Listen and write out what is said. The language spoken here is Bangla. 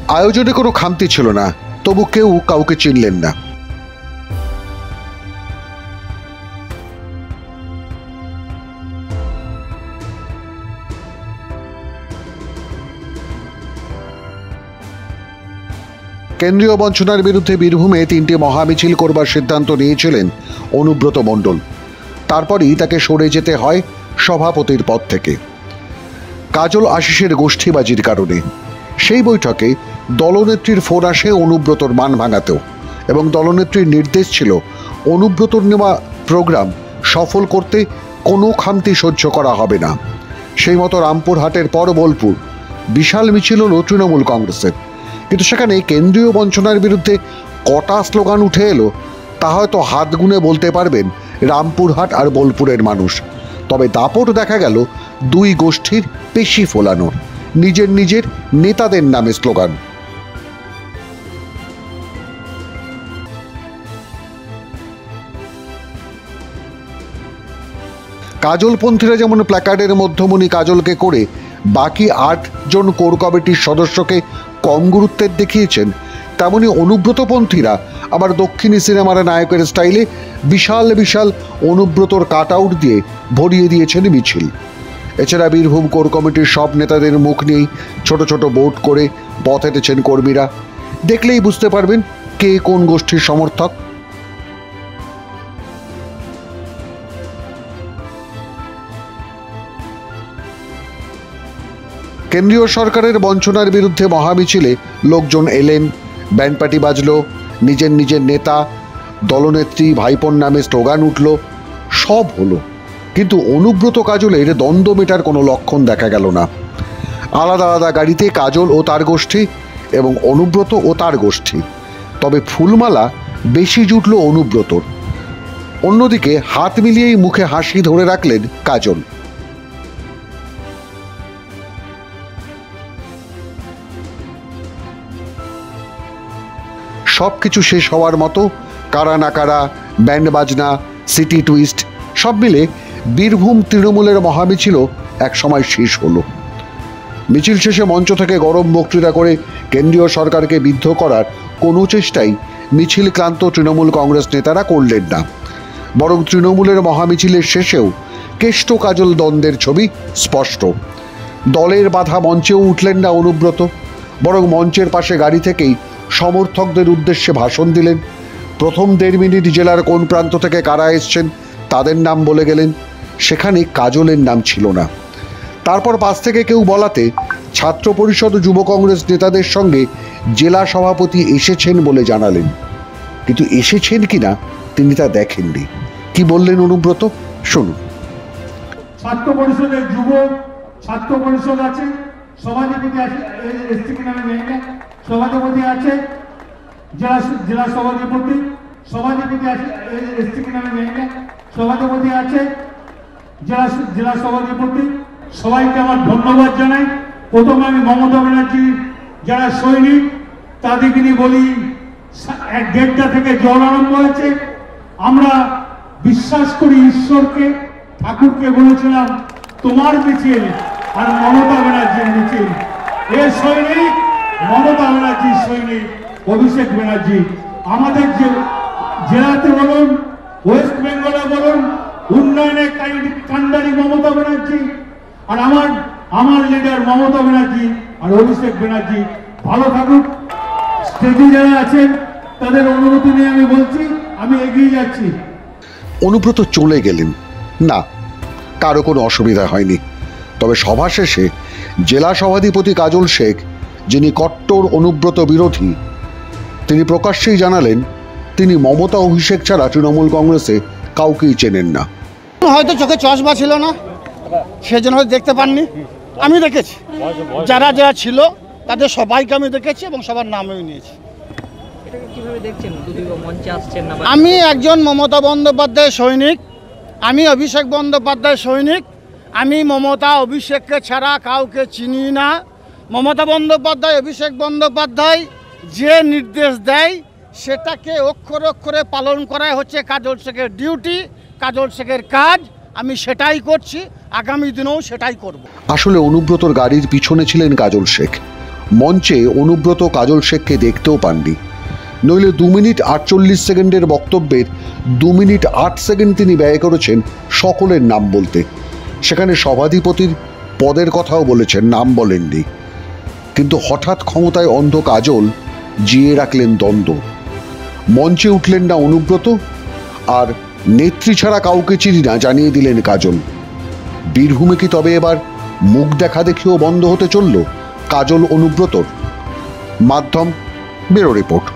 আয়োজনে কোনো খামতি ছিল না, তবু কেউ কাউকে চিনলেন না। কেন্দ্রীয় বঞ্চনার বিরুদ্ধে বীরভূমে 3টি মহামিছিল করবার সিদ্ধান্ত নিয়েছিলেন অনুব্রত মণ্ডল। তারপরই তাকে সরে যেতে হয় সভাপতির পদ থেকে কাজল আশিসের গোষ্ঠীবাজির কারণে। সেই বৈঠকে দলনেত্রীর ফোন আসে অনুব্রতর মান ভাঙাতেও, এবং দলনেত্রীর নির্দেশ ছিল অনুব্রতর নেওয়া প্রোগ্রাম সফল করতে কোনো খামতি সহ্য করা হবে না। সেই মতো রামপুরহাটের পর বোলপুর বিশাল মিছিল হলো তৃণমূল কংগ্রেসের। কিন্তু সেখানে কেন্দ্রীয় বঞ্চনার বিরুদ্ধে কটা স্লোগান উঠে এলো তা হয়তো হাত গুনে বলতে পারবেন রামপুরহাট আর বোলপুরের মানুষ। তবে দাপট দেখা গেল দুই গোষ্ঠীর পেশি ফোলানোর, নিজের নিজের নেতাদের নামে স্লোগান। কাজলপন্থীরা যেমন প্ল্যাকার্ডের মধ্যমণি কাজলকে করে বাকি 8 জন কোর কমিটির সদস্যকে কম গুরুত্বের দেখিয়েছেন, তেমনি অনুব্রতপন্থীরা আবার দক্ষিণী সিনেমার নায়কের স্টাইলে বিশাল বিশাল অনুব্রতর কাট আউট দিয়ে ভরিয়ে দিয়েছেন মিছিল। এছাড়া বীরভূম কোর কমিটির সব নেতাদের মুখ নিয়েই ছোট ছোট বোর্ড করে পথ হেঁটেছেন কর্মীরা। দেখলেই বুঝতে পারবেন কে কোন গোষ্ঠীর সমর্থক। কেন্দ্রীয় সরকারের বঞ্চনার বিরুদ্ধে মহামিছিলে লোকজন এলেন, ব্যান্ডপার্টি বাজলো, নিজের নিজের নেতা দলনেত্রী ভাইপোর নামে স্লোগান উঠল, সব হলো। কিন্তু অনুব্রত কাজলের দ্বন্দ্ব মেটার কোনো লক্ষণ দেখা গেল না। আলাদা আলাদা গাড়িতে কাজল ও তার গোষ্ঠী এবং অনুব্রত ও তার গোষ্ঠী। তবে ফুলমালা বেশি জুটল অনুব্রতর। অন্যদিকে হাত মিলিয়েই মুখে হাসি ধরে রাখলেন কাজল। সব কিছু শেষ হওয়ার মতো কারা না কারা, ব্যান্ড বাজনা, সিটি টুইস্ট সব মিলে বীরভূম তৃণমূলের মহামিছিল এক সময় শেষ হলো। মিছিল শেষে মঞ্চ থেকে গরম বক্তৃতা করে কেন্দ্রীয় সরকারকে বিদ্ধ করার কোনো চেষ্টাই মিছিল ক্লান্ত তৃণমূল কংগ্রেস নেতারা করলেন না। বরং তৃণমূলের মহামিছিলের শেষেও কেষ্ট কাজল দ্বন্দ্বের ছবি স্পষ্ট। দলের বাধা মঞ্চেও উঠলেন না অনুব্রত, বরং মঞ্চের পাশে গাড়ি থেকেই সমর্থকদের উদ্দেশ্যে ভাষণ দিলেন। প্রথম 1.5 মিনিট জেলার কোন প্রান্ত থেকে কারা এসছেন তাদের নাম বলে গেলেন, সেখানে কাজলের নাম ছিল না। তারপর পাশ থেকে কেউ বলাতে ছাত্র পরিষদ ও যুব কংগ্রেস নেতাদের সঙ্গে জেলা সভাপতি এসেছেন বলে জানালেন, কিন্তু এসেছেন কিনা তিনি তা দেখেননি। কি বললেন অনুব্রত, শুনুন। ছাত্র পরিষদের যুব ছাত্র পরিষদ আছে, সভাপতি আছে, সভাপতি আছে, জেলা সভাপতি সভাপতি আছে, সভাপতি আছে, জেলা সভাপতি। সবাইকে আমার ধন্যবাদ জানাই। প্রথমে আমি মমতা ব্যানার্জি যারা সৈনিক তাদেরকে নিয়ে বলি, 1:30টা থেকে জল আরম্ভ হয়েছে। আমরা বিশ্বাস করি ঈশ্বরকে, ঠাকুরকে বলেছিলাম তোমার মিছিল আর মমতা ব্যানার্জির মিছিল। এ সৈনিক মমতা ব্যানার্জির সৈনিক অভিষেক ব্যানার্জি। আমাদের জেলাতে বলুন, ওয়েস্ট বেঙ্গলে বলুন, উন্নয়নের কান্ডারি মমতা ব্যানার্জি, আর আমার লিডার মমতা ব্যানার্জি আর অভিষেক ব্যানার্জি। ভালো থাকুক। স্টেজে যারা আছেন তাদের অনুমতি নিয়ে আমি বলছি, আমি এগিয়ে যাচ্ছি। অনুব্রত চলে গেলেন না, কারো কোনো অসুবিধা হয়নি। তবে সভা শেষে জেলা সভাধিপতি কাজল শেখ, যিনি কট্টর অনুব্রত বিরোধী, তিনি প্রকাশ্যেই জানালেন তিনি মমতা অভিষেক ছাড়া তৃণমূল কংগ্রেসে কাউকেই চেনেন না। হয়তো চোখে চশমা ছিল না, সেজন্য হয়তো দেখতে পাননি। আমি দেখেছি, যারা যারা ছিল তাদের সবাইকে আমি দেখেছি এবং সবার নামও নিয়েছি। আমি একজন মমতা বন্দ্যোপাধ্যায় সৈনিক, আমি অভিষেক বন্দ্যোপাধ্যায় সৈনিক। আমি মমতা অভিষেককে ছাড়া কাউকে চিনি না। মমতা বন্দ্যোপাধ্যায় অভিষেক বন্দ্যোপাধ্যায় যে নির্দেশ দেয় সেটাকে অক্ষরে অক্ষরে পালন করাই হচ্ছে কাজল শেখের ডিউটি, কাজল শেখের কাজ। আমি সেটাই করছি, আগামী দিনেও সেটাই করব। আসলে অনুব্রতর গাড়ির পিছনে ছিলেন কাজল শেখ। মঞ্চে অনুব্রত কাজল শেখকে দেখতেও পাননি। নইলে 2 মিনিট 48 সেকেন্ডের বক্তব্যের 2 মিনিট 8 সেকেন্ড তিনি ব্যয় করেছেন সকলের নাম বলতে। সেখানে সভাধিপতির পদের কথাও বলেছেন, নাম বলেননি। কিন্তু হঠাৎ ক্ষমতায় অন্ধ কাজল জিয়ে রাখলেন দ্বন্দ্ব। মঞ্চে উঠলেন না অনুব্রত, আর নেত্রী ছাড়া কাউকে চিনি না জানিয়ে দিলেন কাজল। বীরভূমে কি তবে এবার মুখ দেখা দেখিও বন্ধ হতে চলল কাজল অনুব্রতর? মাধ্যম ব্যুরো রিপোর্ট।